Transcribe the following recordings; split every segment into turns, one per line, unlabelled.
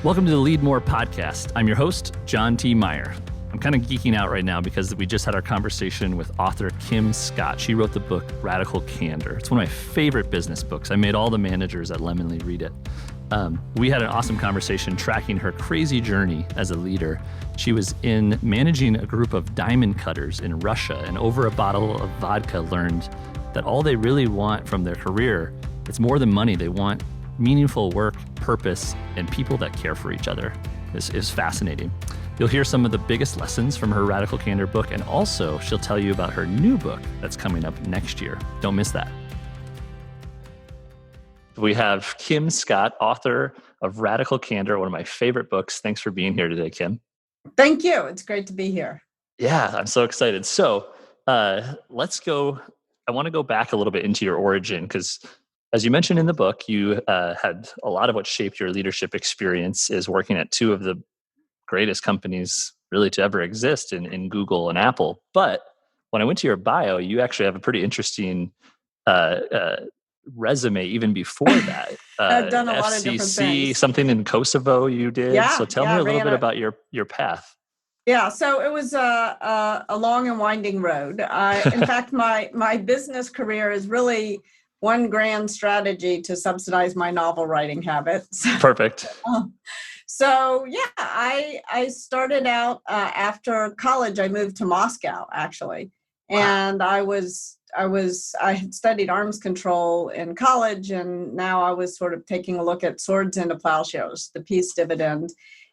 Welcome to the Leadmore podcast. I'm your host, John T. Meyer. I'm kind of geeking out right now because we just had our conversation with author Kim Scott. She wrote the book Radical Candor. It's one of my favorite business books. I made all the managers at Lemonly read it. We had an awesome conversation tracking her crazy journey as a leader. She was in managing a group of diamond cutters in Russia, and over a bottle of vodka learned that all they really want from their career, it's more than money. They want meaningful work, purpose, and people that care for each other. Is fascinating. You'll hear some of the biggest lessons from her Radical Candor book, and also she'll tell you about her new book that's coming up next year. Don't miss that. We have Kim Scott, author of Radical Candor, one of my favorite books. Thanks for being here today, Kim.
Thank you. It's great to be here.
Yeah, I'm so excited. So let's go. I want to go back a little bit into your origin because, as you mentioned in the book, you had a lot of what shaped your leadership experience is working at two of the greatest companies really to ever exist in Google and Apple. But when I went to your bio, you actually have a pretty interesting resume even before that.
I've done a lot of
FCC,
different things.
something in Kosovo you did.
Yeah,
so tell me a little bit about your path.
Yeah, so it was a long and winding road. In fact, my business career is really one grand strategy to subsidize my novel writing habits.
Perfect.
So yeah, I started out after college. I moved to Moscow actually, and I had studied arms control in college, and now I was sort of taking a look at swords into plowshares, the peace dividend.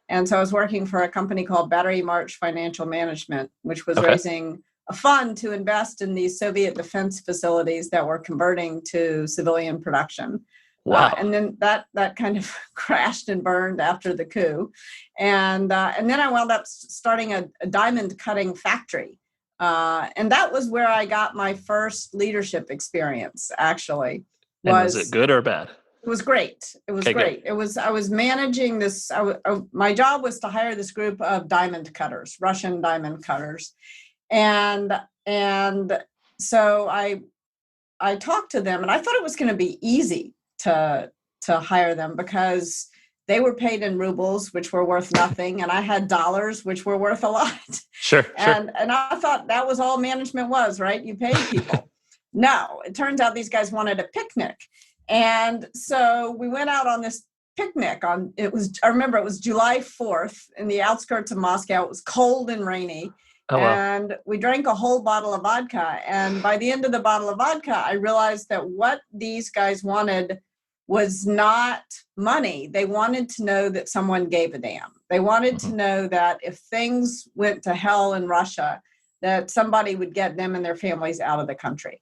And so I was working for a company called Battery March Financial Management, which was raising a fund to invest in these Soviet defense facilities that were converting to civilian production.
Wow.
And then that kind of crashed and burned after the coup. And then I wound up starting a diamond cutting factory. And that was where I got my first leadership experience, actually.
And was it good or bad?
It was great. It was great. Good. I was managing this. My job was to hire this group of diamond cutters, Russian diamond cutters. And so I talked to them, and I thought it was going to be easy to hire them because they were paid in rubles, which were worth nothing, and I had dollars, which were worth a lot.
Sure.
And I thought that was all management was, right? You paid people. No, it turns out these guys wanted a picnic. And so we went out on this picnic I remember it was July 4th in the outskirts of Moscow. It was cold and rainy.
Oh, wow.
And we drank a whole bottle of vodka. And by the end of the bottle of vodka, I realized that what these guys wanted was not money. They wanted to know that someone gave a damn. They wanted to know that if things went to hell in Russia, that somebody would get them and their families out of the country.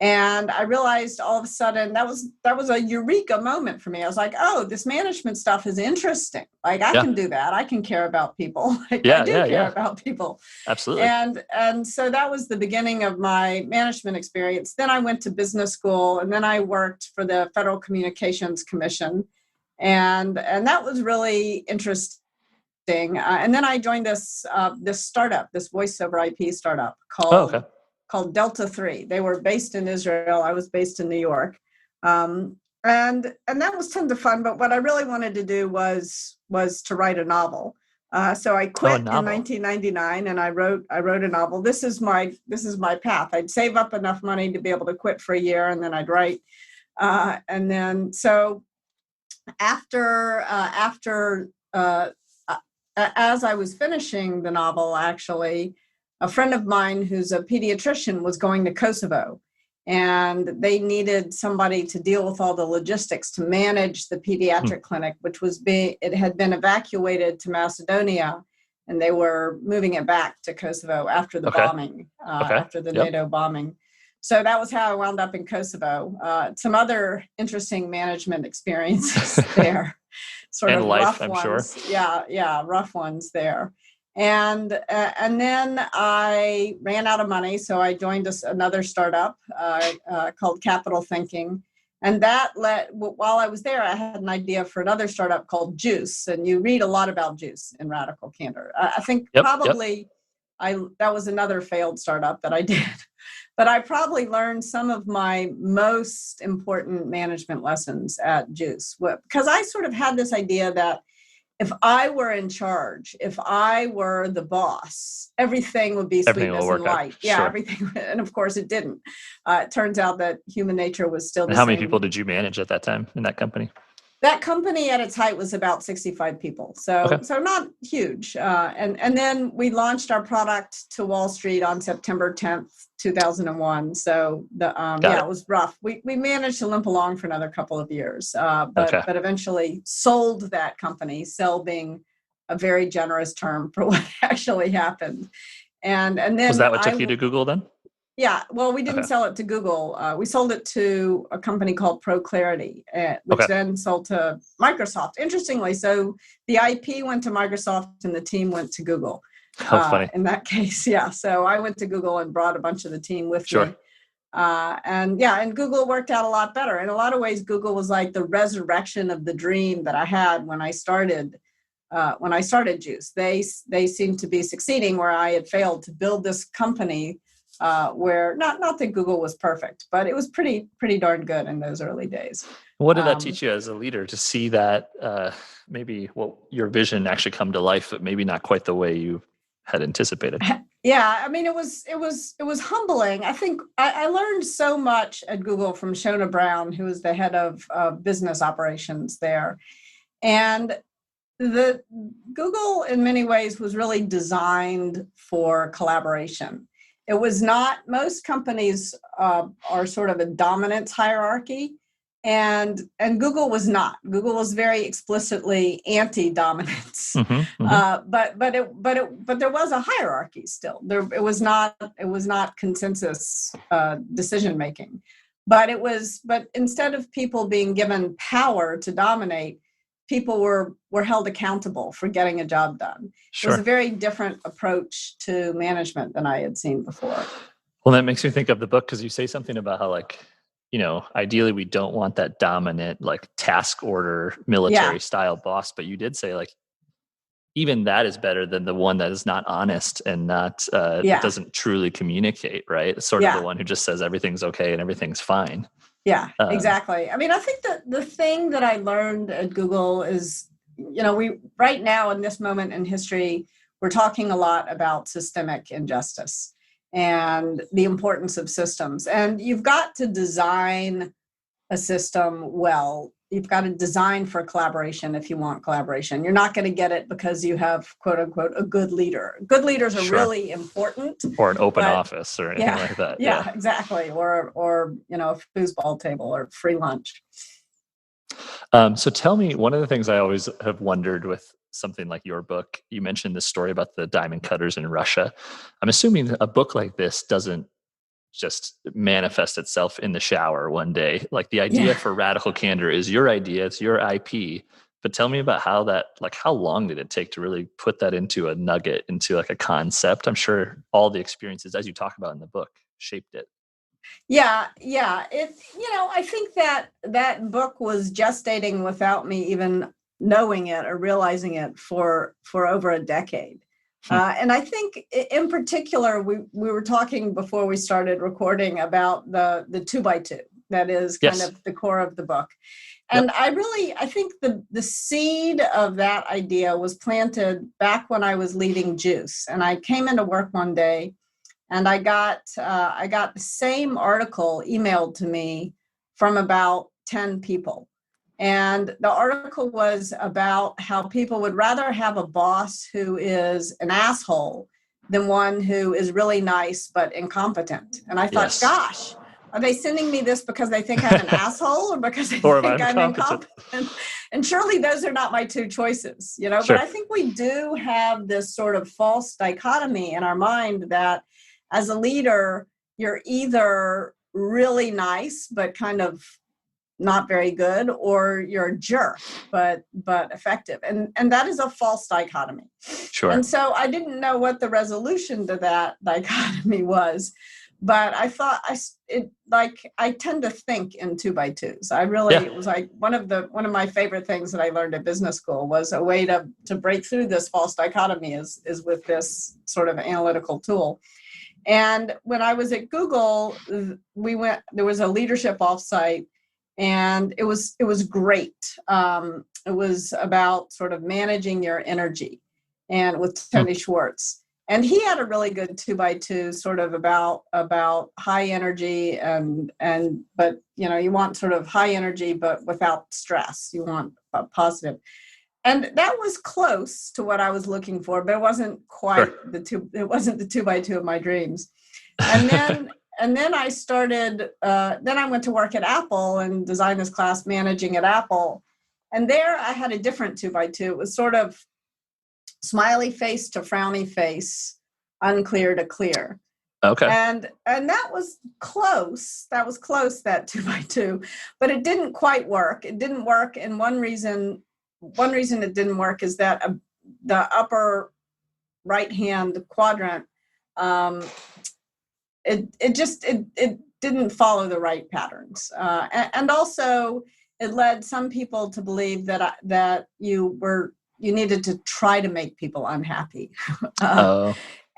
And I realized all of a sudden that was a eureka moment for me. I was like, oh, this management stuff is interesting. Like I can do that. I can care about people. I do care about people.
Absolutely.
And so that was the beginning of my management experience. Then I went to business school, and then I worked for the Federal Communications Commission. And that was really interesting. And then I joined this startup, this voice over IP startup called Delta 3. They were based in Israel. I was based in New York. And that was tons of fun. But what I really wanted to do was to write a novel. So I quit in 1999 and I wrote a novel. This is my path. I'd save up enough money to be able to quit for a year, and then I'd write. And then so after as I was finishing the novel, actually, a friend of mine who's a pediatrician was going to Kosovo, and they needed somebody to deal with all the logistics to manage the pediatric clinic, which it had been evacuated to Macedonia, and they were moving it back to Kosovo after the bombing, after the NATO bombing. So that was how I wound up in Kosovo. Some other interesting management experiences there, sort of
life,
rough
I'm
ones.
sure.
Yeah, rough ones there. And then I ran out of money, so I joined another startup called Capital Thinking. And that while I was there, I had an idea for another startup called Juice. And you read a lot about Juice in Radical Candor. I think that was another failed startup that I did. But I probably learned some of my most important management lessons at Juice, because I sort of had this idea that if I were in charge, if I were the boss, everything would be
Everything will
sweetness and
work out.
light. Yeah,
Sure.
everything. And of course it didn't. It turns out that human nature was still
And
the
how many
same.
people did you manage at that time in that company?
That company at its height was about 65 people. So
Okay.
not huge. And then we launched our product to Wall Street on September 10th, 2001. So it was rough. We managed to limp along for another couple of years, but eventually sold that company, sell being a very generous term for what actually happened. And then
was that what took you to Google then?
Yeah, well, we didn't sell it to Google. We sold it to a company called ProClarity, which then sold to Microsoft. Interestingly, so the IP went to Microsoft and the team went to Google.
How funny.
In that case, yeah. So I went to Google and brought a bunch of the team with me. And Google worked out a lot better. In a lot of ways, Google was like the resurrection of the dream that I had when I started Juice. They seemed to be succeeding where I had failed to build this company. Where not that Google was perfect, but it was pretty darn good in those early days.
What did that teach you as a leader to see that maybe your vision actually come to life, but maybe not quite the way you had anticipated?
Yeah, I mean, it was humbling. I think I learned so much at Google from Shona Brown, who was the head of business operations there, and the Google in many ways was really designed for collaboration. It was not, most companies are sort of a dominance hierarchy, and Google was not. Google was very explicitly anti-dominance, but there was a hierarchy still. It was not consensus decision making, but instead of people being given power to dominate, people were held accountable for getting a job done. Sure. It was a very different approach to management than I had seen before.
Well, that makes me think of the book because you say something about how, ideally we don't want that dominant, task order, military style boss. But you did say, even that is better than the one that is not honest and not doesn't truly communicate, right? It's sort of the one who just says everything's okay and everything's fine.
Yeah, exactly. I mean, I think that the thing that I learned at Google is, we right now in this moment in history, we're talking a lot about systemic injustice and the importance of systems. And you've got to design a system well. You've got to design for collaboration if you want collaboration. You're not going to get it because you have, quote unquote, a good leader. Good leaders are really important.
Or an open office or anything like that.
Yeah, exactly. Or a foosball table or free lunch.
So tell me, one of the things I always have wondered with something like your book, you mentioned this story about the diamond cutters in Russia. I'm assuming a book like this doesn't just manifest itself in the shower one day. Like the idea for Radical Candor is your idea, it's your IP. But tell me about how long did it take to really put that into a nugget, into a concept? I'm sure all the experiences, as you talk about in the book, shaped it.
Yeah. I think that book was gestating without me even knowing it or realizing it for over a decade. And I think in particular, we were talking before we started recording about the 2x2. That is kind of the core of the book. And I think the seed of that idea was planted back when I was leading Juice. And I came into work one day and I got the same article emailed to me from about 10 people. And the article was about how people would rather have a boss who is an asshole than one who is really nice but incompetent. And I thought, gosh, are they sending me this because they think I'm an asshole or because they think I'm incompetent? And surely those are not my two choices, Sure. But I think we do have this sort of false dichotomy in our mind that as a leader, you're either really nice but kind of not very good, or you're a jerk, but effective. And that is a false dichotomy. Sure. And so I didn't know what the resolution to that dichotomy was, but I thought I tend to think in 2x2s. It was like one of my favorite things that I learned at business school was a way to break through this false dichotomy is with this sort of analytical tool. And when I was at Google, there was a leadership offsite. and it was great. It was about sort of managing your energy, and with Tony Schwartz. And he had a really good 2x2 sort of about high energy but you want sort of high energy but without stress. You want a positive. And that was close to what I was looking for, but it wasn't quite it wasn't the 2x2 of my dreams. And then I started, then I went to work at Apple and designed this class, Managing at Apple. And there I had a different 2x2. It was sort of smiley face to frowny face, unclear to clear.
Okay.
And that was close. That 2x2, but it didn't quite work. It didn't work. And one reason it didn't work is that the upper right-hand quadrant, it didn't follow the right patterns. And also it led some people to believe that you needed to try to make people unhappy.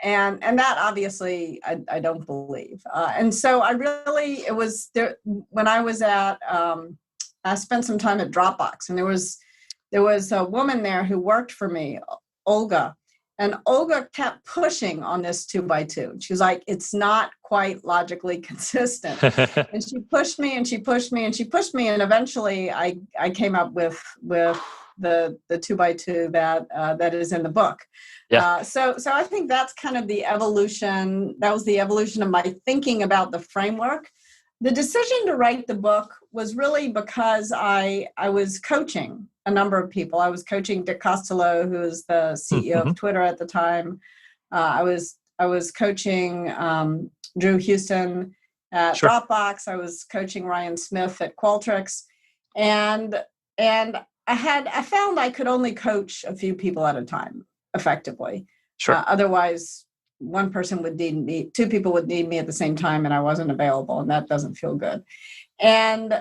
And that obviously I don't believe. And so it was there when I was at, I spent some time at Dropbox, and there was a woman there who worked for me, Olga, and Olga kept pushing on this 2x2. She was like, it's not quite logically consistent. And she pushed me and she pushed me and she pushed me. And eventually I came up with the 2x2 that is in the book.
Yeah.
So I think that's kind of the evolution. That was the evolution of my thinking about the framework. The decision to write the book was really because I was coaching a number of people. I was coaching Dick Costolo, who was the CEO of Twitter at the time. I was coaching Drew Houston at Dropbox. I was coaching Ryan Smith at Qualtrics, and I found I could only coach a few people at a time effectively. Otherwise, one person would need me, two people would need me at the same time, and I wasn't available, and that doesn't feel good. And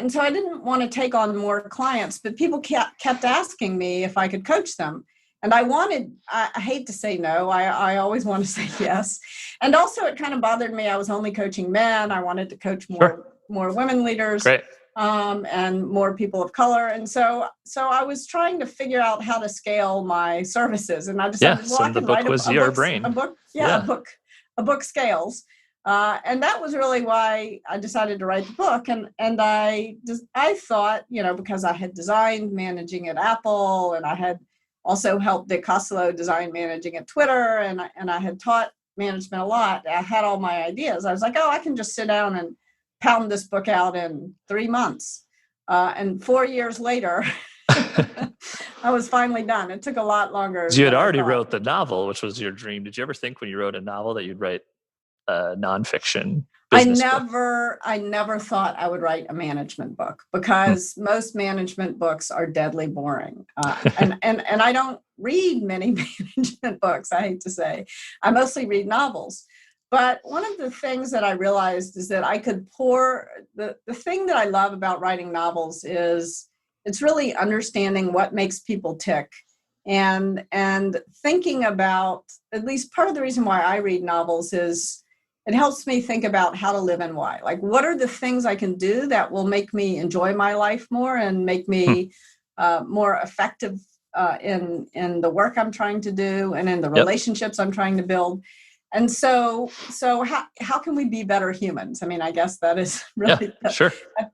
so I didn't want to take on more clients, but people kept asking me if I could coach them. And I hate to say no. I always want to say yes. And also it kind of bothered me. I was only coaching men. I wanted to coach more women leaders.
Great.
And more people of color. And so I was trying to figure out how to scale my services. And I decided,
so the book was your brain.
A book scales. And that was really why I decided to write the book. And I thought, because I had designed Managing at Apple, and I had also helped Dick Costolo design Managing at Twitter, and I had taught management a lot. I had all my ideas. I was like, I can just sit down and pound this book out in 3 months. And 4 years later, I was finally done. It took a lot longer.
You had already wrote the novel, which was your dream. Did you ever think when you wrote a novel that you'd write a nonfiction business book?
I never thought I would write a management book, because most management books are deadly boring. And I don't read many management books, I hate to say. I mostly read novels. But one of the things that I realized is that I could the thing that I love about writing novels is it's really understanding what makes people tick, and thinking about, at least part of the reason why I read novels is it helps me think about how to live and why. Like, what are the things I can do that will make me enjoy my life more and make me more effective in the work I'm trying to do and in the relationships I'm trying to build. And so how can we be better humans? I mean, I guess that is really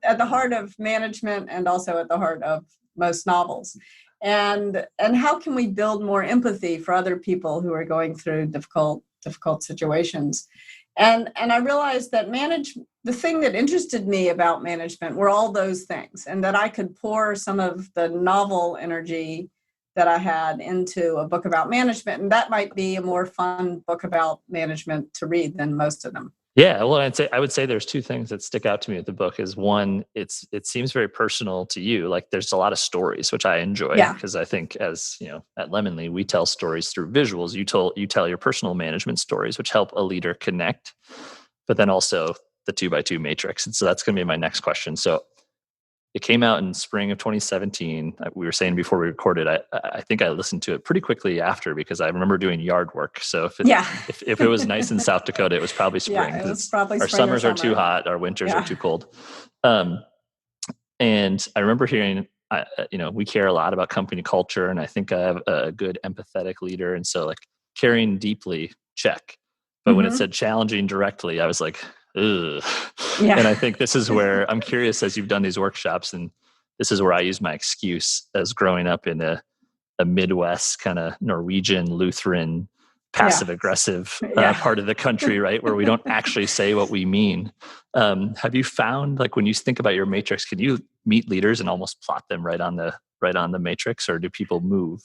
at the heart of management, and also at the heart of most novels. And how can we build more empathy for other people who are going through difficult situations? And I realized that the thing that interested me about management were all those things, and that I could pour some of the novel energy that I had into a book about management. And that might be a more fun book about management to read than most of them.
Yeah, well, I would say there's two things that stick out to me with the book. Is one, it seems very personal to you. Like, there's a lot of stories, which I enjoy, because I think, as at Lemonly, we tell stories through visuals. You tell your personal management stories, which help a leader connect, but then also the 2x2 matrix. And so that's going to be my next question. So it came out in spring of 2017. We were saying before we recorded, I think I listened to it pretty quickly after, because I remember doing yard work. So if it was nice in South Dakota, it was probably spring.
Yeah, it was probably
our
spring.
Summers are too hot. Our winters are too cold. And I remember hearing, we care a lot about company culture, and I think I have a good empathetic leader. And so like caring deeply, check. But when it said challenging directly, I was like, ugh.
Yeah.
And I think this is where I'm curious, as you've done these workshops, and this is where I use my excuse as growing up in a Midwest kind of Norwegian Lutheran passive aggressive part of the country, right? Where we don't actually say what we mean. Have you found, like, when you think about your matrix, can you meet leaders and almost plot them right on the matrix, or do people move?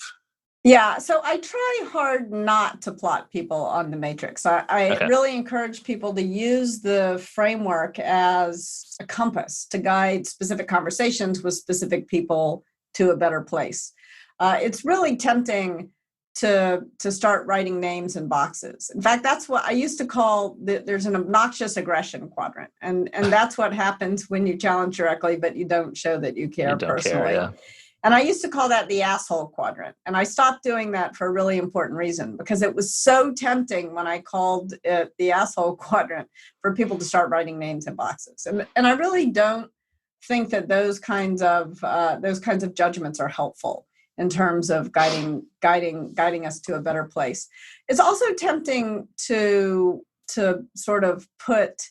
Yeah, so I try hard not to plot people on the matrix. I really encourage people to use the framework as a compass to guide specific conversations with specific people to a better place. It's really tempting to start writing names in boxes. In fact, that's what I used to call there's an obnoxious aggression quadrant, and that's what happens when you challenge directly, but you don't show that you care personally. And I used to call that the asshole quadrant. And I stopped doing that for a really important reason, because it was so tempting when I called it the asshole quadrant for people to start writing names in boxes. And I really don't think that those kinds of judgments are helpful in terms of guiding us to a better place. It's also tempting to sort of put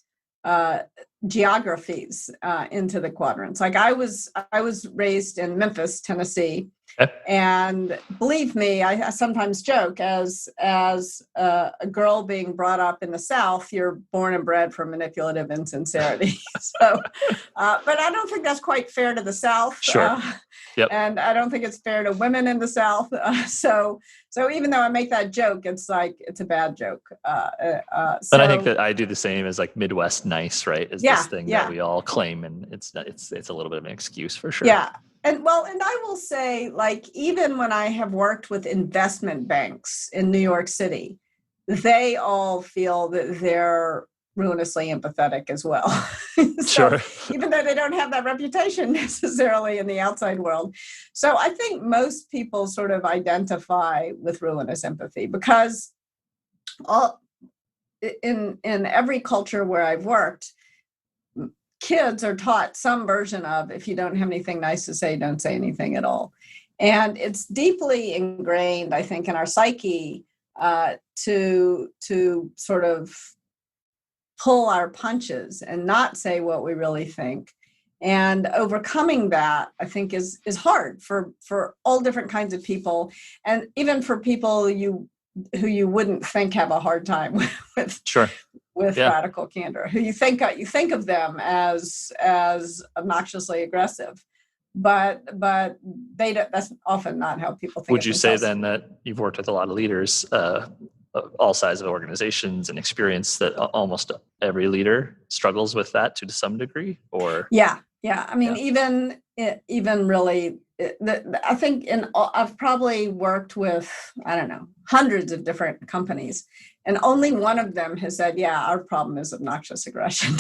geographies into the quadrants. Like I was raised in Memphis, Tennessee, and believe me, I sometimes joke as a girl being brought up in the South, you're born and bred for manipulative insincerity. So, but I don't think that's quite fair to the South.
Sure.
And I don't think it's fair to women in the South. So even though I make that joke, it's like, it's a bad joke.
But I think that I do the same as like Midwest nice, right? Is this thing that we all claim, and it's a little bit of an excuse for sure.
Yeah. And I will say, like, even when I have worked with investment banks in New York City, they all feel that they're ruinously empathetic as well. So, even though they don't have that reputation necessarily in the outside world. So I think most people sort of identify with ruinous empathy, because in every culture where I've worked, kids are taught some version of, if you don't have anything nice to say, don't say anything at all. And it's deeply ingrained, I think, in our psyche to sort of pull our punches and not say what we really think. And overcoming that, I think, is hard for all different kinds of people, and even for people who you wouldn't think have a hard time with radical candor, who you think of them as obnoxiously aggressive, but they don't, that's often not how people think.
Would you say then that you've worked with a lot of leaders, all sizes of organizations, and experience that almost every leader struggles with that to some degree? Or
I mean, even really, I think I've probably worked with, I don't know, hundreds of different companies, and only one of them has said, yeah, our problem is obnoxious aggression.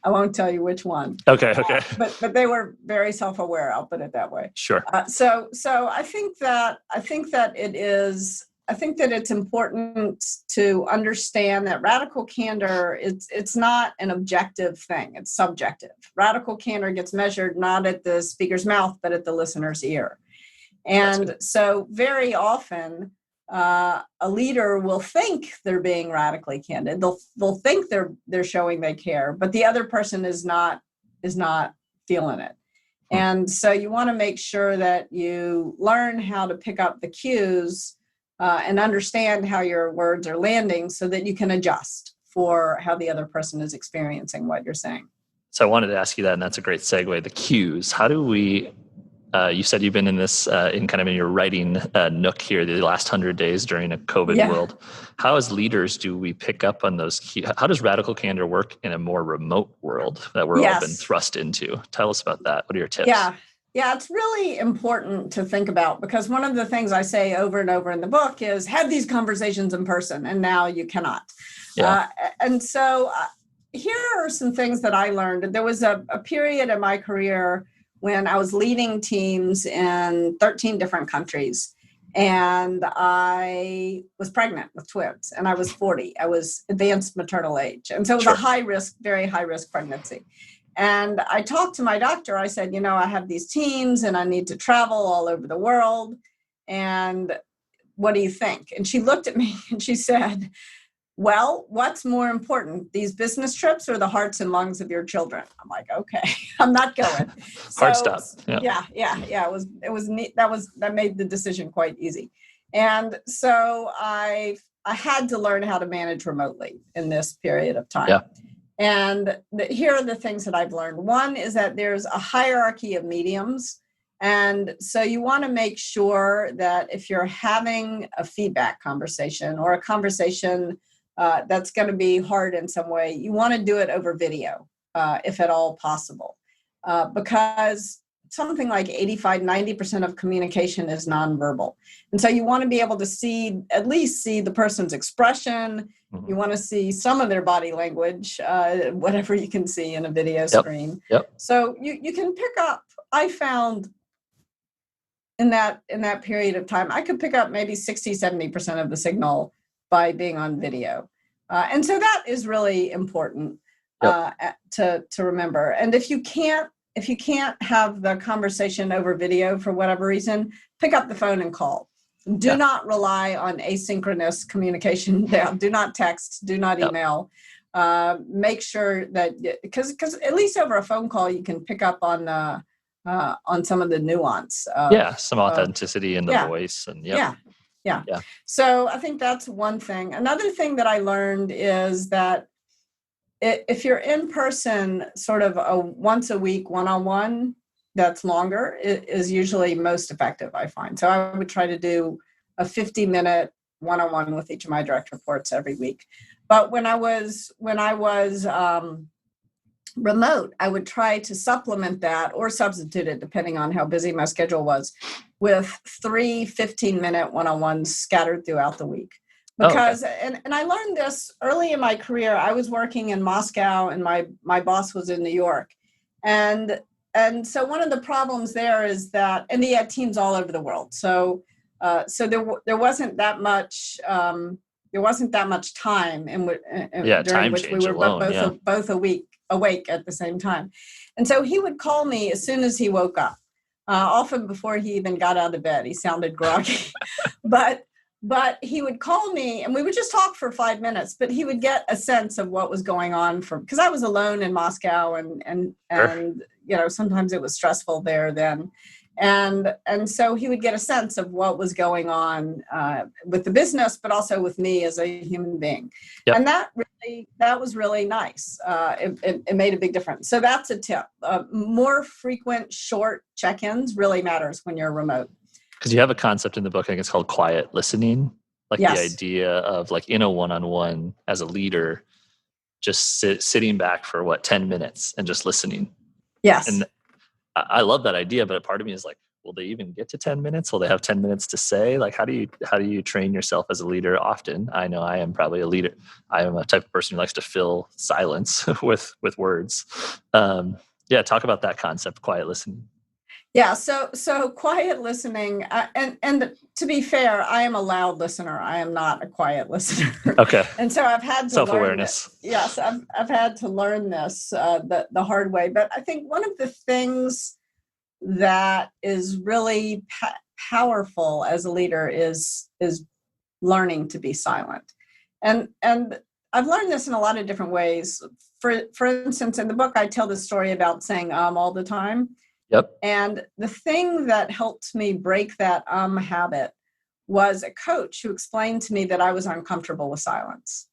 I won't tell you which one.
Okay.
But they were very self-aware. I'll put it that way.
Sure.
So I think that it's important to understand that radical candor, it's not an objective thing. It's subjective. Radical candor gets measured not at the speaker's mouth, but at the listener's ear. And so very often, a leader will think they're being radically candid. They'll think they're showing they care, but the other person is not feeling it. And so you want to make sure that you learn how to pick up the cues and understand how your words are landing, so that you can adjust for how the other person is experiencing what you're saying.
So I wanted to ask you that, and that's a great segue. The cues. How do we? You said you've been in this in your writing nook here the last 100 days during a COVID world. How, as leaders, do we pick up on those cues? How does radical candor work in a more remote world that we're all been thrust into? Tell us about that. What are your tips?
Yeah, it's really important to think about, because one of the things I say over and over in the book is have these conversations in person, and now you cannot. And so here are some things that I learned. There was a period in my career when I was leading teams in 13 different countries, and I was pregnant with twins, and I was 40. I was advanced maternal age. And so it was a very high risk pregnancy. And I talked to my doctor. I said, I have these teams and I need to travel all over the world. And what do you think? And she looked at me and she said, well, what's more important, these business trips or the hearts and lungs of your children? I'm like, okay, I'm not going.
Hard stop.
Yeah. It was neat. That made the decision quite easy. And so I had to learn how to manage remotely in this period of time.
Yeah.
And here are the things that I've learned. One is that there's a hierarchy of mediums. And so you want to make sure that if you're having a feedback conversation or a conversation that's going to be hard in some way, you want to do it over video, if at all possible, because something like 85-90% of communication is nonverbal. And so you want to be able to at least see the person's expression. You want to see some of their body language, whatever you can see in a video screen.
Yep.
So you can pick up, I found in that period of time, I could pick up maybe 60-70% of the signal by being on video. And so that is really important to remember. And if you can't have the conversation over video for whatever reason, pick up the phone and call. Do not rely on asynchronous communication. Do not text, do not email. Make sure that, because at least over a phone call, you can pick up on some of the nuance.
Some authenticity in the voice. And
Yeah. So I think that's one thing. Another thing that I learned is that if you're in person, sort of a once a week one-on-one, that's longer, is usually most effective, I find. So I would try to do a 50-minute one-on-one with each of my direct reports every week. But when I was remote, I would try to supplement that or substitute it, depending on how busy my schedule was, with 3 15-minute one-on-ones scattered throughout the week. Because, and I learned this early in my career. I was working in Moscow and my boss was in New York. And so one of the problems there is that, and he had teams all over the world. So there wasn't that much time during which we were both awake at the same time. And so he would call me as soon as he woke up, often before he even got out of bed. He sounded groggy, but he would call me and we would just talk for 5 minutes, but he would get a sense of what was going on because I was alone in Moscow and sometimes it was stressful there then. And so he would get a sense of what was going on with the business, but also with me as a human being. Yep. And that was really nice. It made a big difference. So that's a tip. More frequent, short check-ins really matters when you're remote.
Because you have a concept in the book, I think it's called quiet listening. The idea of in a one-on-one as a leader, just sitting back for 10 minutes and just listening.
Yes.
And I love that idea, but a part of me is will they even get to 10 minutes? Will they have 10 minutes to say? How do you train yourself as a leader? Often, I know I am probably a leader. I am a type of person who likes to fill silence with words. Talk about that concept, quiet listening.
Yeah, so quiet listening, and to be fair, I am a loud listener. I am not a quiet listener.
Okay.
And so I've had to
self-awareness.
Yes, I've had to learn this the hard way. But I think one of the things that is really powerful as a leader is learning to be silent, and I've learned this in a lot of different ways. For instance, in the book, I tell the story about saying all the time.
Yep.
And the thing that helped me break that habit was a coach who explained to me that I was uncomfortable with silence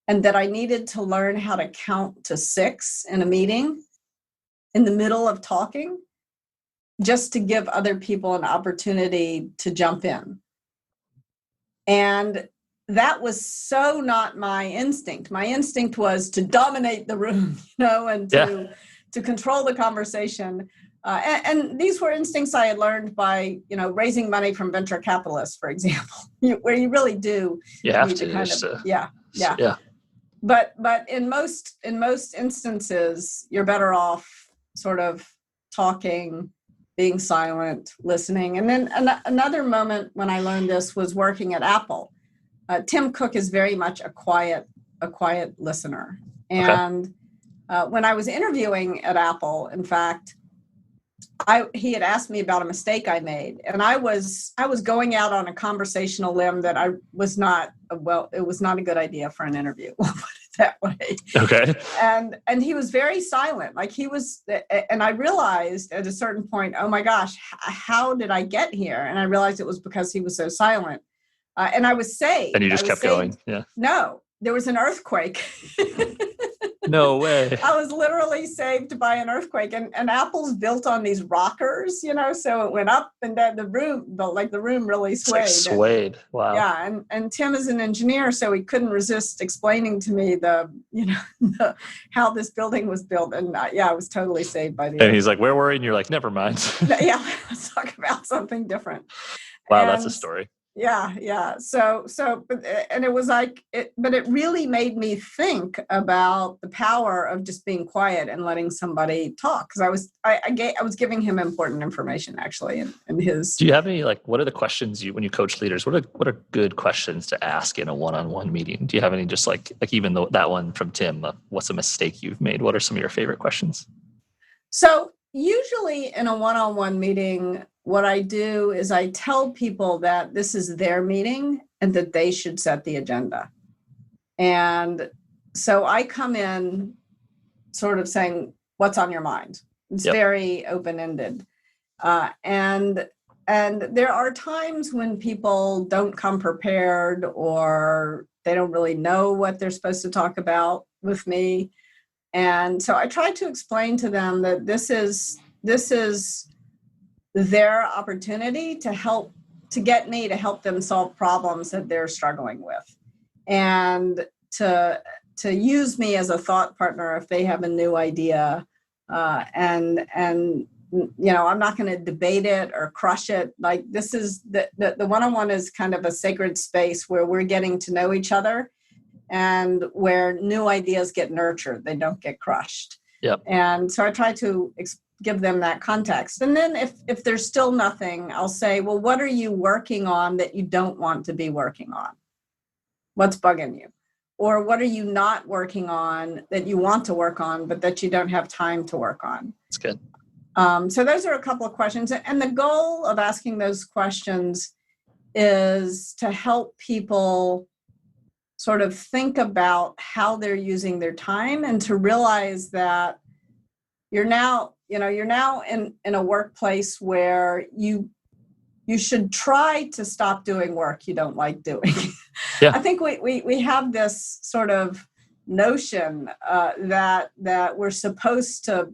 and that I needed to learn how to count to 6 in a meeting in the middle of talking, just to give other people an opportunity to jump in. And that was so not my instinct. My instinct was to dominate the room, and to control the conversation. And these were instincts I had learned by, raising money from venture capitalists, for example, where you really do.
You have to.
Yeah. But in most instances, you're better off sort of talking, being silent, listening. And then another moment when I learned this was working at Apple. Tim Cook is very much a quiet listener. And when I was interviewing at Apple, in fact, he had asked me about a mistake I made, and I was going out on a conversational limb that I was not it was not a good idea for an interview. We'll put it that way.
Okay.
And he was very silent, like he was, and I realized at a certain point, oh my gosh, how did I get here? And I realized it was because he was so silent, and I was saved.
And you just kept going. Yeah.
No, there was an earthquake.
No way.
I was literally saved by an earthquake, and Apple's built on these rockers, so it went up and down the room, the room really swayed.
It's like swayed. Wow.
Yeah. And Tim is an engineer, so he couldn't resist explaining to me how this building was built. And I was totally saved by the
earthquake. And he's like, where were you? And you're like, never mind.
Yeah, let's talk about something different.
Wow. That's a story.
Yeah. So, and it was like, but it really made me think about the power of just being quiet and letting somebody talk. Because I was giving him important information actually, in his.
Do you have any, what are the questions when you coach leaders? What are good questions to ask in a one-on-one meeting? Do you have any just like even though that one from Tim, what's a mistake you've made? What are some of your favorite questions?
So usually in a one-on-one meeting, what I do is I tell people that this is their meeting and that they should set the agenda. And so I come in sort of saying, what's on your mind? It's very open-ended. And there are times when people don't come prepared or they don't really know what they're supposed to talk about with me. And so I try to explain to them that this is their opportunity to get me to help them solve problems that they're struggling with, and to use me as a thought partner if they have a new idea. And I'm not going to debate it or crush it. Like, this is the one-on-one is kind of a sacred space where we're getting to know each other and where new ideas get nurtured. They don't get crushed.
Yep.
And so I try to give them that context. And then if there's still nothing, I'll say, well, what are you working on that you don't want to be working on? What's bugging you? Or what are you not working on that you want to work on, but that you don't have time to work on?
That's good.
So those are a couple of questions. And the goal of asking those questions is to help people sort of think about how they're using their time, and to realize that you're now in a workplace where you should try to stop doing work you don't like doing.
Yeah.
I think we have this sort of notion that we're supposed to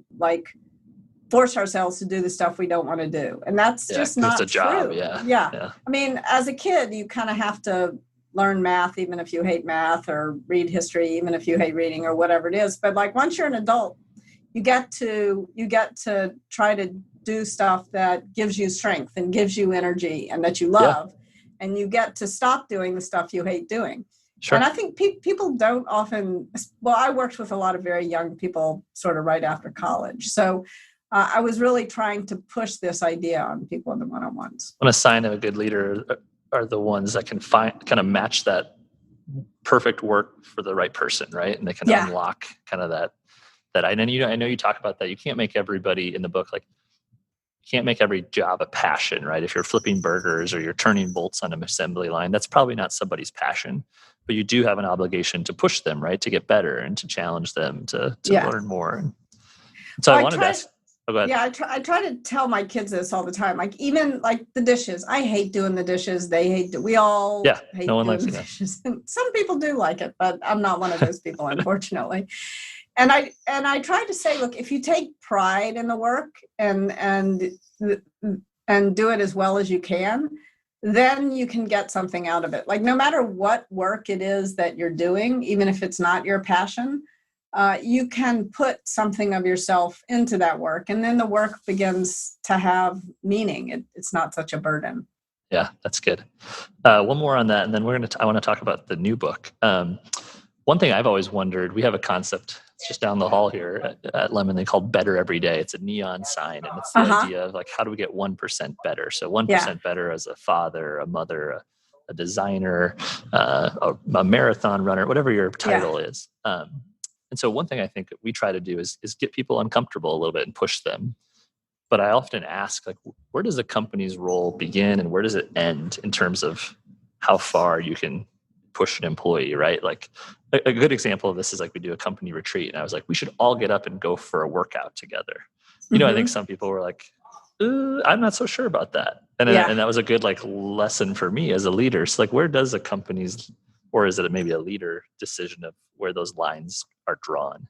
force ourselves to do the stuff we don't want to do, and that's just not
it's a job.
true.
Yeah.
I mean, as a kid, you kind of have to learn math, even if you hate math, or read history, even if you hate reading, or whatever it is. But once you're an adult, you get to try to do stuff that gives you strength and gives you energy and that you love, and you get to stop doing the stuff you hate doing.
Sure.
And I think people don't often. Well, I worked with a lot of very young people, sort of right after college, so I was really trying to push this idea on people in the one-on-ones.
When a sign of a good leader are the ones that can kind of match that perfect work for the right person, right? And they can unlock kind of that. I know you talk about that. You can't make everybody in the book, you can't make every job a passion, right? If you're flipping burgers or you're turning bolts on an assembly line, that's probably not somebody's passion. But you do have an obligation to push them, right, to get better and to challenge them to learn more. And so I wanted to ask. Oh, go ahead.
Yeah, I try to tell my kids this all the time. Even the dishes. I hate doing the dishes. They hate. We all hate
no one
doing
likes
the dishes. Some people do like it, but I'm not one of those people, unfortunately. And I try to say, look, if you take pride in the work and do it as well as you can, then you can get something out of it. No matter what work it is that you're doing, even if it's not your passion, you can put something of yourself into that work, and then the work begins to have meaning. It's not such a burden.
Yeah, that's good. One more on that, and then I want to talk about the new book. One thing I've always wondered, we have a concept, it's just down the hall here at Lemonade, called Better Every Day. It's a neon sign, and it's the idea of how do we get 1% better? So 1% better as a father, a mother, a designer, a marathon runner, whatever your title is. And so one thing I think that we try to do is get people uncomfortable a little bit and push them. But I often ask, like, where does a company's role begin and where does it end in terms of how far you can push an employee, right? Like a good example of this is like we do a company retreat, and I was like, we should all get up and go for a workout together. I think some people were like, I'm not so sure about that. And that was a good like lesson for me as a leader. So like, where does a company's, or is it maybe a leader decision of where those lines are drawn?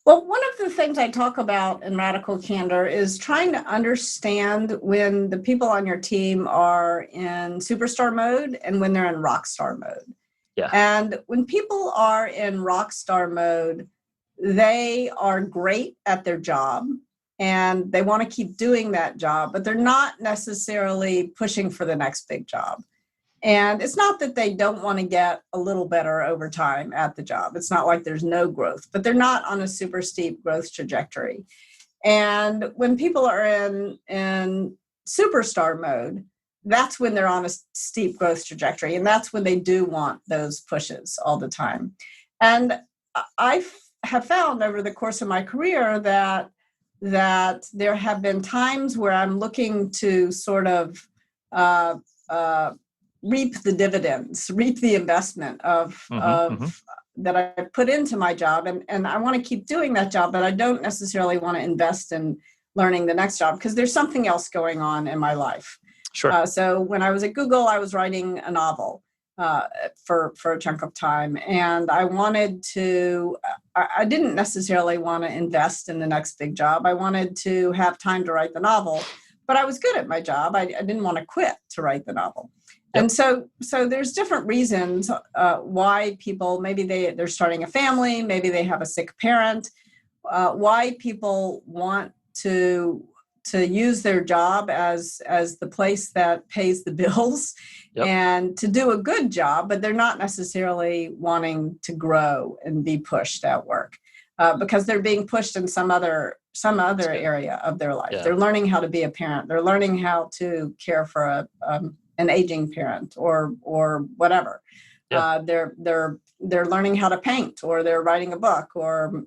Well, one of the things I talk about in Radical Candor is trying to understand when the people on your team are in superstar mode and when they're in rock star mode.
Yeah.
And when people are in rock star mode, they are great at their job and they want to keep doing that job, but they're not necessarily pushing for the next big job. And it's not that they don't want to get a little better over time at the job. It's not like there's no growth, but they're not on a super steep growth trajectory. And when people are in superstar mode, that's when they're on a steep growth trajectory. And that's when they do want those pushes all the time. And I have found over the course of my career that there have been times where I'm looking to sort of reap the dividends, reap the investment of that I put into my job. And I want to keep doing that job, but I don't necessarily want to invest in learning the next job because there's something else going on in my life.
Sure.
So when I was at Google, I was writing a novel for a chunk of time. And I didn't necessarily want to invest in the next big job. I wanted to have time to write the novel, but I was good at my job. I didn't want to quit to write the novel. Yep. And so there's different reasons why people, maybe they're starting a family, maybe they have a sick parent, why people want to use their job as the place that pays the bills. Yep. And to do a good job, but they're not necessarily wanting to grow and be pushed at work because they're being pushed in some other area of their life. Yeah. They're learning how to be a parent. They're learning how to care for an aging parent or whatever. Yeah. They're learning how to paint, or they're writing a book, or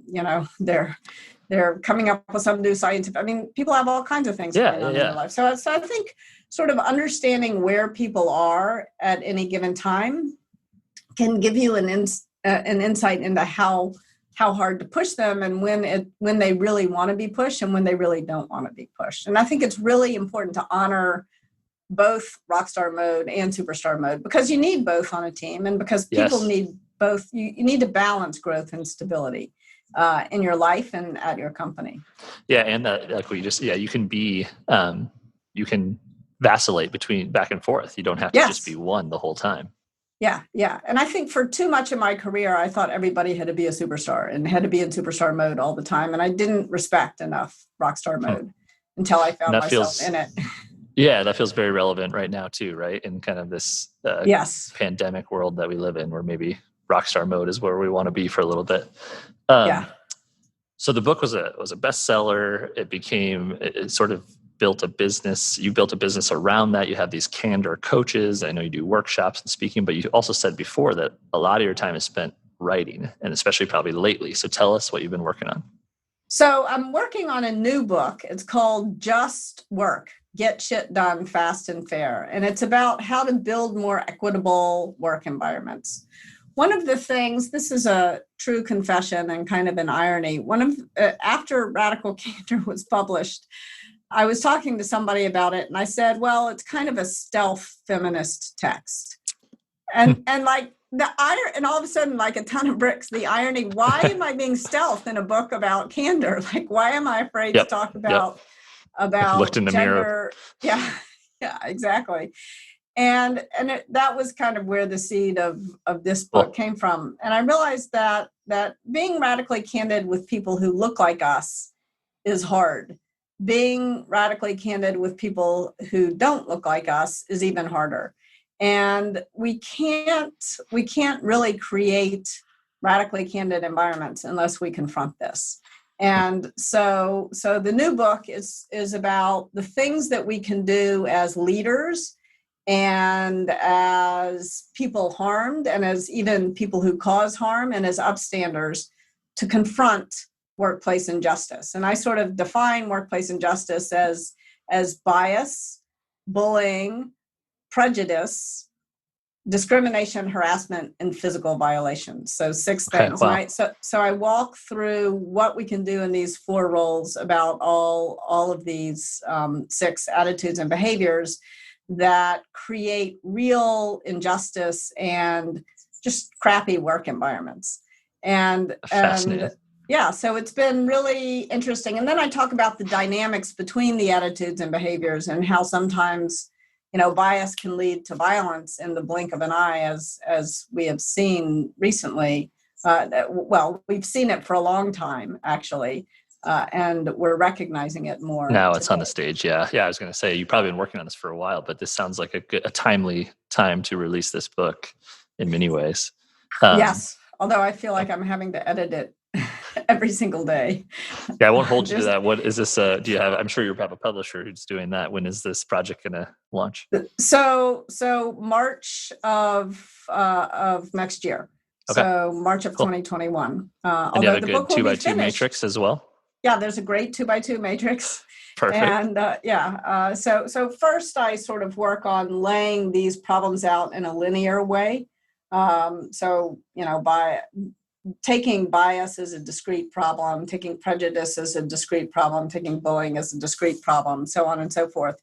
they're coming up with some new scientific. I mean, people have all kinds of things going on in their life. So I think sort of understanding where people are at any given time can give you an insight into how hard to push them, and when they really want to be pushed and when they really don't want to be pushed. And I think it's really important to honor both rockstar mode and superstar mode, because you need both on a team, and because people need both. You need to balance growth and stability in your life and at your company.
Yeah, and like we just you can be you can vacillate between back and forth. You don't have to just be one the whole time.
Yeah. And I think for too much of my career, I thought everybody had to be a superstar and had to be in superstar mode all the time, and I didn't respect enough rockstar mode until I found myself in it.
Yeah, that feels very relevant right now too, right? In kind of this pandemic world that we live in, where maybe rockstar mode is where we want to be for a little bit. So the book was a bestseller. It sort of built a business. You built a business around that. You have these Candor coaches. I know you do workshops and speaking, but you also said before that a lot of your time is spent writing, and especially probably lately. So tell us what you've been working on.
So I'm working on a new book. It's called Just Work. Get Shit Done Fast and Fair. And it's about how to build more equitable work environments. One of the things, this is a true confession and kind of an irony. After Radical Candor was published, I was talking to somebody about it, and I said, well, it's kind of a stealth feminist text. And like and all of a sudden, like a ton of bricks, the irony, why am I being stealth in a book about candor? Like, why am I afraid to talk about
looked in the
gender?
Mirror.
Yeah, exactly. And that was kind of where the seed of this book came from. And I realized that being radically candid with people who look like us is hard. Being radically candid with people who don't look like us is even harder. And we can't really create radically candid environments unless we confront this. And so the new book is about the things that we can do as leaders and as people harmed and as even people who cause harm and as upstanders to confront workplace injustice. And I sort of define workplace injustice as bias, bullying, prejudice, discrimination, harassment, and physical violations. So 6 things.
Wow.
And so I walk through what we can do in these 4 roles about all of these 6 attitudes and behaviors that create real injustice and just crappy work environments. And yeah, so it's been really interesting. And then I talk about the dynamics between the attitudes and behaviors and how sometimes, bias can lead to violence in the blink of an eye, as we have seen recently. We've seen it for a long time, actually, and we're recognizing it more.
Now it's on the stage. Yeah. I was going to say, you've probably been working on this for a while, but this sounds like a timely time to release this book in many ways.
Yes, although I feel like I'm having to edit it every single day.
Yeah, I won't hold you to that. What is this? Do you have? I'm sure you have a publisher who's doing that. When is this project going to launch?
So March of next year.
Okay.
So March of 2021.
And you have a good 2x2 matrix as well.
Yeah, there's a great 2x2 matrix.
Perfect.
And so first I sort of work on laying these problems out in a linear way. By taking bias as a discrete problem, taking prejudice as a discrete problem, taking bullying as a discrete problem, so on and so forth.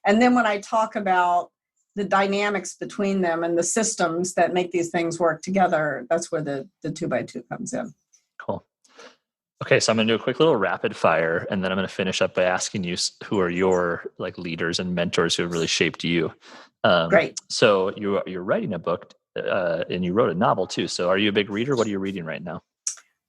And then when I talk about the dynamics between them and the systems that make these things work together, that's where the 2x2 comes in.
Cool. Okay, so I'm going to do a quick little rapid fire, and then I'm going to finish up by asking you who are your leaders and mentors who have really shaped you.
Great.
So you're writing a book. And you wrote a novel too. So are you a big reader? What are you reading right now?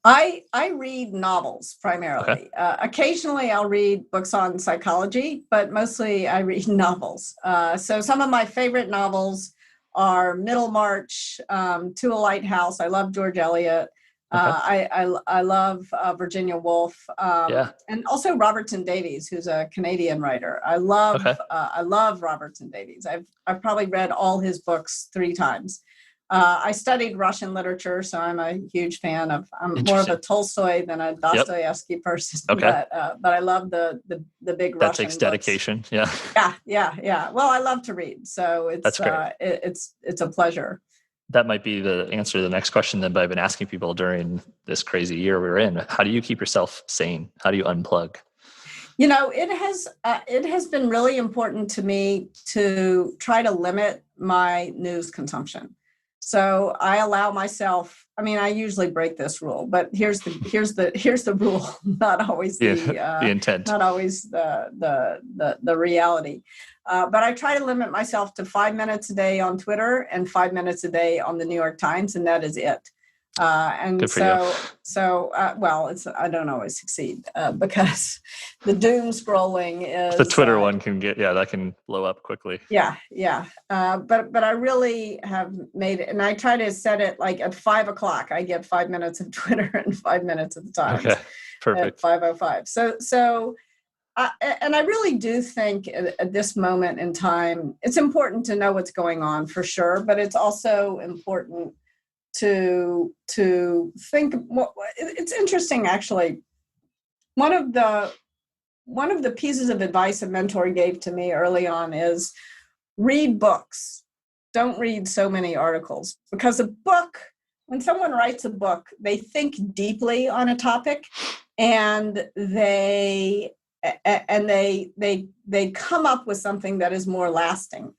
I read novels primarily.
Okay.
Occasionally I'll read books on psychology, but mostly I read novels. So some of my favorite novels are Middlemarch, To a Lighthouse. I love George Eliot.
Okay.
I love Virginia Woolf, and also Robertson Davies, who's a Canadian writer. I love Robertson Davies. I've probably read all his books 3 times. I studied Russian literature, so I'm a huge fan of. I'm more of a Tolstoy than a Dostoevsky person.
Okay.
But I love the big Russian.
That takes dedication.
Books. Yeah. Well, I love to read, so it's it's a pleasure.
That might be the answer to the next question that I've been asking people during this crazy year we're in. How do you keep yourself sane? How do you unplug?
It has been really important to me to try to limit my news consumption. So I allow myself. I mean, I usually break this rule, but here's the rule. Not always the
intent.
Not always the reality. But I try to limit myself to 5 minutes a day on Twitter and 5 minutes a day on the New York Times, and that is it. And so, I don't always succeed because the doom scrolling is
the Twitter one can that can blow up quickly.
Yeah. But I really have made it, and I try to set it like at 5:00. I get 5 minutes of Twitter and 5 minutes of the Times.
Okay, perfect.
At 5:05. So. And I really do think at this moment in time, it's important to know what's going on for sure, but it's also important to think. It's interesting, actually. One of the pieces of advice a mentor gave to me early on is read books. Don't read so many articles, because a book, when someone writes a book, they think deeply on a topic, and they come up with something that is more lasting.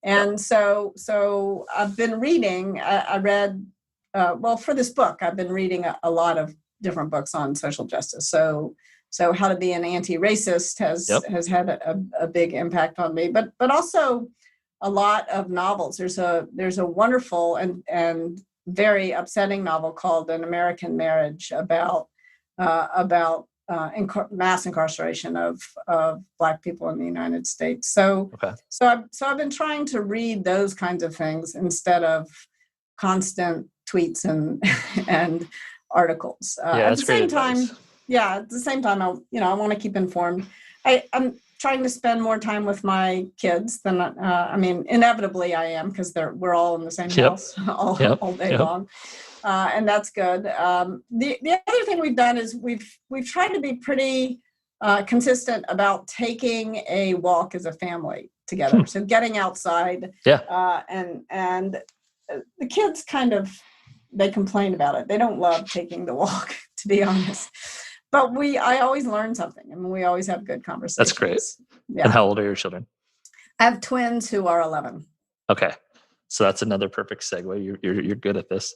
And so I've been reading, I read, for this book, I've been reading a lot of different books on social justice. So How to Be an Anti-Racist has had a big impact on me, but also a lot of novels. There's a wonderful and very upsetting novel called An American Marriage about mass incarceration of Black people in the United States. So I've been trying to read those kinds of things instead of constant tweets and articles. At the same time, I want to keep informed. trying to spend more time with my kids than, inevitably I am, because we're all in the same house all day long. And that's good. The other thing we've done is we've tried to be pretty consistent about taking a walk as a family together. So getting outside, and the kids they complain about it. They don't love taking the walk, to be honest. But I always learn something, and we always have good conversations.
That's great. Yeah. And how old are your children?
I have twins who are 11.
Okay. So that's another perfect segue. You're good at this.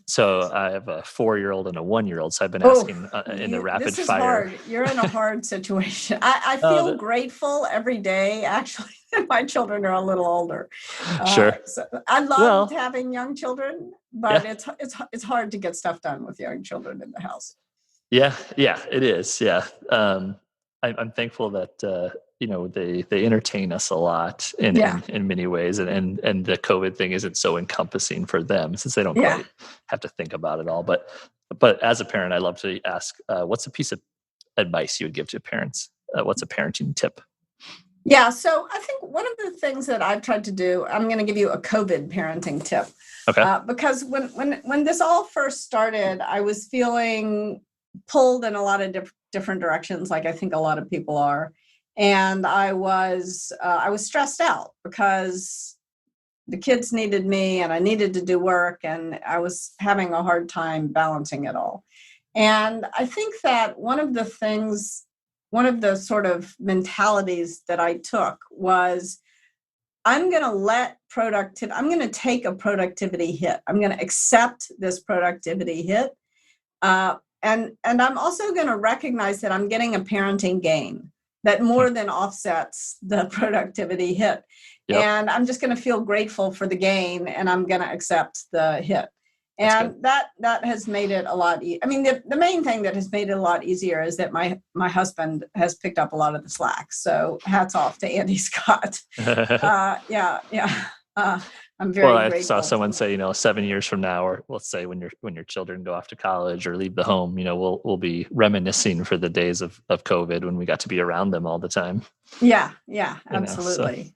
So I have a 4-year-old and a 1-year-old. So I've been asking in the rapid
this is
fire.
Hard. You're in a hard situation. I feel grateful every day, actually, that my children are a little older.
Sure.
So I loved having young children, but it's hard to get stuff done with young children in the house.
Yeah, it is. Yeah. I'm thankful that they entertain us a lot in many ways, and the COVID thing isn't so encompassing for them, since they don't quite have to think about it all. But as a parent, I love to ask, what's a piece of advice you would give to parents? What's a parenting tip?
Yeah, so I think one of the things that I've tried to do, I'm going to give you a COVID parenting tip.
Okay.
Because when this all first started, I was feeling pulled in a lot of different directions, like I think a lot of people are. And I was stressed out because the kids needed me and I needed to do work, and I was having a hard time balancing it all. And I think that one of the sort of mentalities that I took was, I'm going to take a productivity hit. I'm going to accept this productivity hit. And I'm also going to recognize that I'm getting a parenting gain that more than offsets the productivity hit. Yep. And I'm just going to feel grateful for the gain, and I'm going to accept the hit. And that has made it a lot easier. I mean, the main thing that has made it a lot easier is that my husband has picked up a lot of the slack. So hats off to Andy Scott. I'm very grateful.
I saw someone say, 7 years from now, or let's say when your children go off to college or leave the home, we'll be reminiscing for the days of COVID when we got to be around them all the time.
Yeah, absolutely.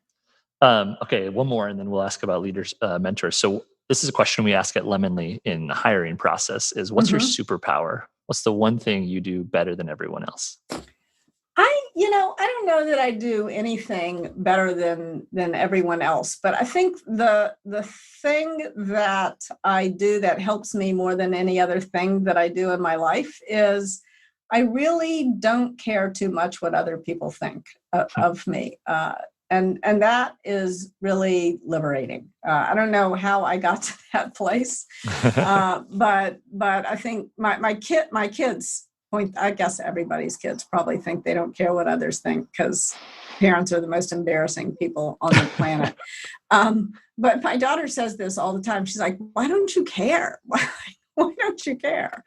Okay, one more, and then we'll ask about leaders, mentors. So this is a question we ask at Lemonly in the hiring process: is what's your superpower? What's the one thing you do better than everyone else?
I don't know that I do anything better than everyone else, but I think the thing that I do that helps me more than any other thing that I do in my life is I really don't care too much what other people think of me. And that is really liberating. I don't know how I got to that place, but I think my kids point. I guess everybody's kids probably think they don't care what others think, because parents are the most embarrassing people on the planet. But my daughter says this all the time. She's like, "Why don't you care? Why don't you care?"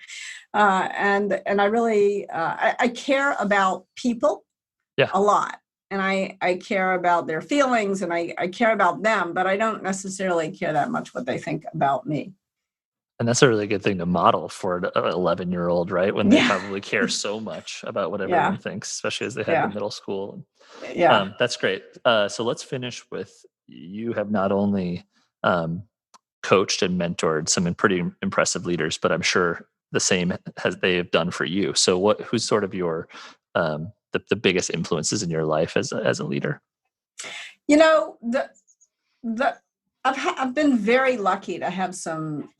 And I really I care about people a lot. And I care about their feelings, and I care about them, but I don't necessarily care that much what they think about me.
And that's a really good thing to model for an 11-year-old, right? When they probably care so much about what everyone thinks, especially as they head to middle school.
Yeah.
That's great. So let's finish with, you have not only coached and mentored some pretty impressive leaders, but I'm sure the same as they have done for you. So who's sort of your the biggest influences in your life as a leader?
I've been very lucky to have some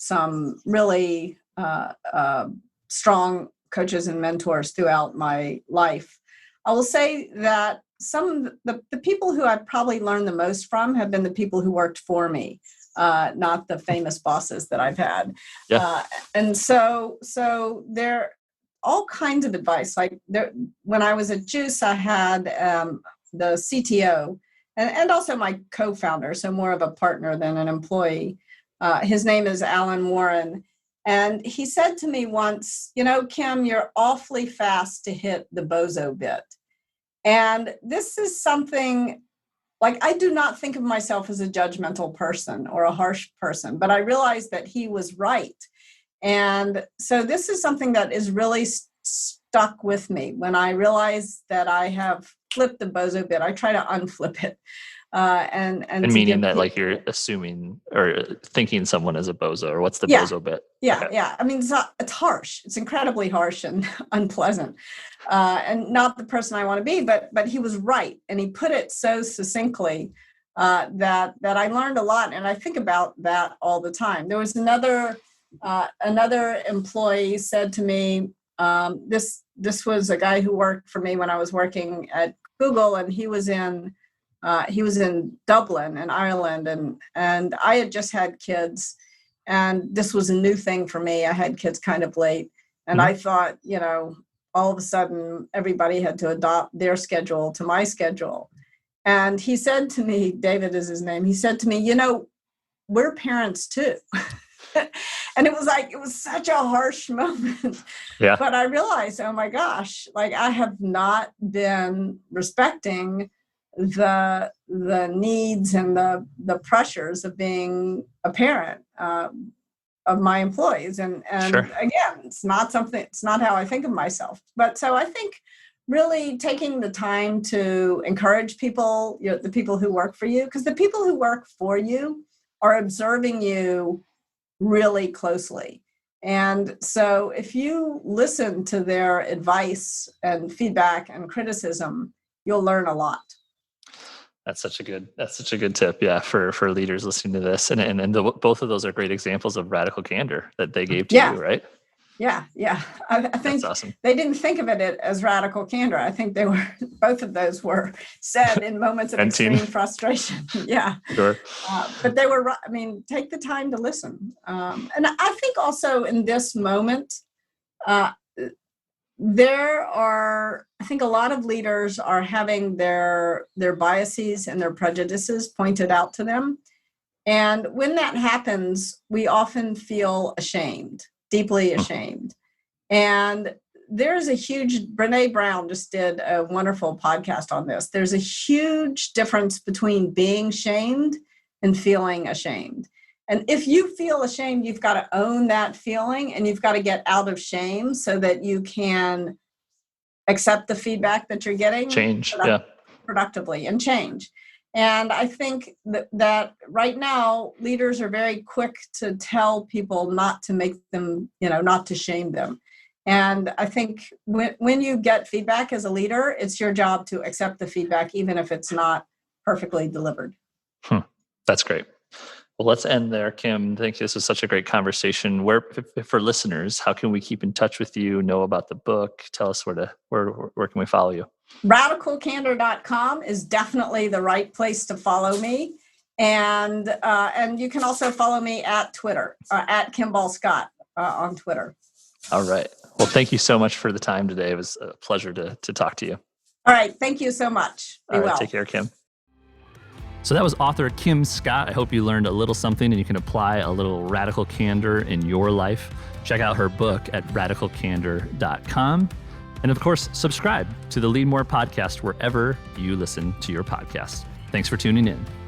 really strong coaches and mentors throughout my life. I will say that some of the people who I've probably learned the most from have been the people who worked for me, not the famous bosses that I've had.
Yeah.
And so there all kinds of advice. Like when I was at Juice, I had the CTO and also my co-founder, so more of a partner than an employee. His name is Alan Warren. And he said to me once, "Kim, you're awfully fast to hit the bozo bit." And this is something, like, I do not think of myself as a judgmental person or a harsh person, but I realized that he was right. And so this is something that is really stuck with me. When I realize that I have flipped the bozo bit, I try to unflip it. And
meaning that like you're assuming or thinking someone is a bozo, or what's the bozo bit?
Yeah. Okay. Yeah. I mean, it's harsh. It's incredibly harsh and unpleasant, and not the person I want to be, but he was right. And he put it so succinctly that I learned a lot. And I think about that all the time. There was another employee said to me, this was a guy who worked for me when I was working at Google, and he was in Dublin in Ireland, and I had just had kids, and this was a new thing for me. I had kids kind of late, and I thought, all of a sudden everybody had to adopt their schedule to my schedule. And he said to me, David is his name, he said to me, we're parents too. And it was such a harsh moment. Yeah. But I realized, oh my gosh, like I have not been respecting the needs and the pressures of being a parent of my employees. And sure. Again, it's not how I think of myself. But so I think really taking the time to encourage people, the people who work for you, because the people who work for you are observing you really closely. And so if you listen to their advice and feedback and criticism, you'll learn a lot.
That's such a good tip. Yeah. For leaders listening to this. And both of those are great examples of radical candor that they gave to you, right?
Yeah. Yeah. I think that's awesome. They didn't think of it as radical candor. I think both of those were said in moments of extreme frustration. Yeah. Sure. But they were, take the time to listen. And I think also in this moment, I think a lot of leaders are having their biases and their prejudices pointed out to them. And when that happens, we often feel ashamed, deeply ashamed. And there's Brene Brown just did a wonderful podcast on this. There's a huge difference between being shamed and feeling ashamed. And if you feel ashamed, you've got to own that feeling, and you've got to get out of shame so that you can accept the feedback that you're getting.
Change,
productively and change. And I think that right now, leaders are very quick to tell people not to make them, not to shame them. And I think when you get feedback as a leader, it's your job to accept the feedback, even if it's not perfectly delivered.
That's great. Well, let's end there, Kim. I think this was such a great conversation. For listeners, how can we keep in touch with you, know about the book? Tell us where can we follow you?
RadicalCandor.com is definitely the right place to follow me. And you can also follow me at Twitter, at Kimball Scott on Twitter.
All right. Well, thank you so much for the time today. It was a pleasure to talk to you.
All right. Thank you so much.
Be well. Take care, Kim.
So that was author Kim Scott. I hope you learned a little something and you can apply a little radical candor in your life. Check out her book at radicalcandor.com. And of course, subscribe to the Leadmore podcast wherever you listen to your podcast. Thanks for tuning in.